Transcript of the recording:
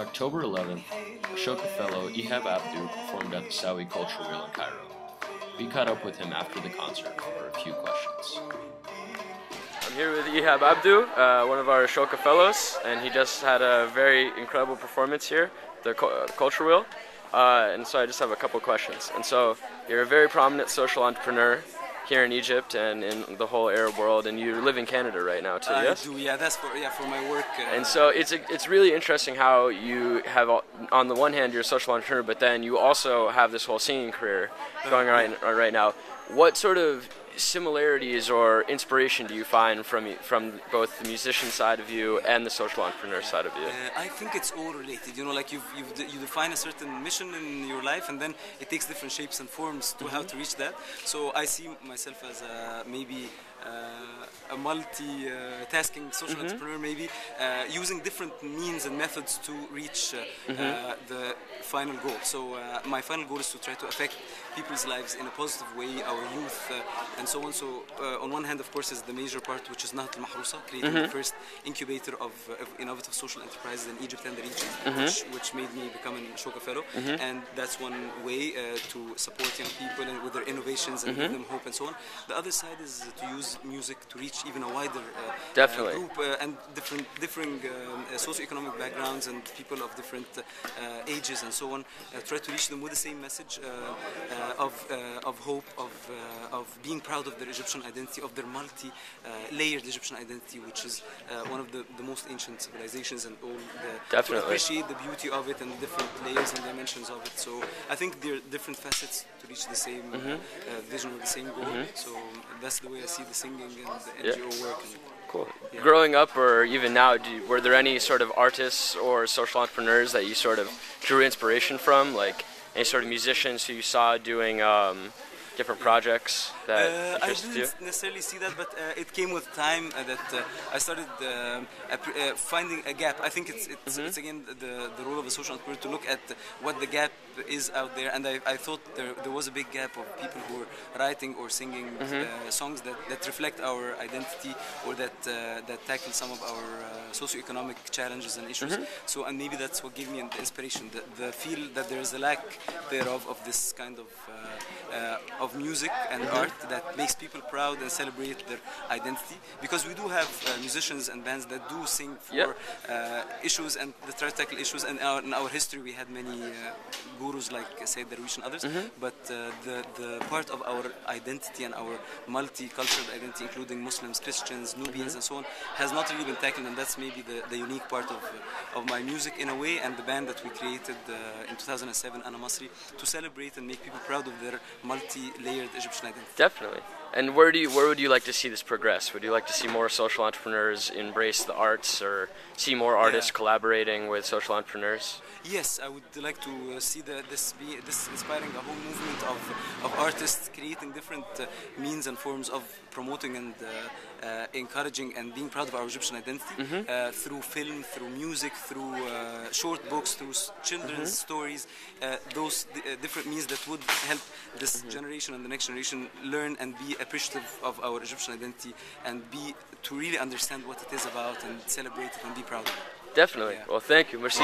October 11th, Ashoka Fellow Ehaab Abdou performed at the Sawy Culture Wheel in Cairo. We caught up with him after the concert for a few questions. I'm here with Ehaab Abdou, one of our Ashoka Fellows, and he just had a very incredible performance here, the Culture Wheel. And so I just have a couple questions. And so you're a very prominent social entrepreneur here in Egypt and in the whole Arab world, and you live in Canada right now too, yes? I do, yeah, that's for my work. And so it's really interesting how you have, on the one hand, you're a social entrepreneur, but then you also have this whole singing career going right now. What sort of similarities or inspiration do you find from both the musician side of you and the social entrepreneur side of you? I think it's all related. You know, like you define a certain mission in your life, and then it takes different shapes and forms to how to reach that. So I see myself as maybe a multi-tasking social entrepreneur, maybe using different means and methods to reach the final goal. So my final goal is to try to affect people's lives in a positive way, our youth, and so on. So on one hand, of course, is the major part, which is Nahat al-Mahrousa, creating the first incubator of innovative social enterprises in Egypt and the region, which made me become an Ashoka Fellow. And that's one way to support young people and with their innovations and give them hope and so on. The other side is to use music to reach even a wider group and different socioeconomic backgrounds and people of different ages and so on. Try to reach them with the same message of hope, of being proud of their Egyptian identity, of their multi-layered Egyptian identity, which is one of the most ancient civilizations, and all to appreciate the beauty of it and the different layers and dimensions of it. So I think there are different facets to reach the same vision or the same goal. So that's the way I see the singing and the NGO work. Cool. Yeah. Growing up, or even now, were there any sort of artists or social entrepreneurs that you sort of drew inspiration from, like any sort of musicians who you saw doing different projects that interested you? I didn't necessarily see that, but it came with time that I started finding a gap. I think it's again the role of a social entrepreneur to look at what the gap is out there, and I thought there was a big gap of people who were writing or singing songs that reflect our identity or that tackle some of our socioeconomic challenges and issues. So, and maybe that's what gave me the inspiration, the feel that there is a lack thereof of this kind of music and art that makes people proud and celebrate their identity, because we do have musicians and bands that do sing for issues and that try to tackle issues, and in our history we had many gurus like Sayyid Darwish and others, but the part of our identity and our multicultural identity, including Muslims, Christians, Nubians and so on, has not really been tackled, and that's maybe the unique part of my music in a way, and the band that we created in 2007, Ana Masri, to celebrate and make people proud of their multi-layered Egyptian identity. Definitely. And where would you like to see this progress? Would you like to see more social entrepreneurs embrace the arts, or see more artists collaborating with social entrepreneurs? Yes, I would like to see this inspiring a whole movement of artists creating different means and forms of promoting and encouraging and being proud of our Egyptian identity through film, through music, through short books, through children's stories, those different means that would help this generation and the next generation learn and be appreciative of our Egyptian identity and to really understand what it is about and celebrate it and be proud of it. Definitely. Yeah. Well, thank you. Merci.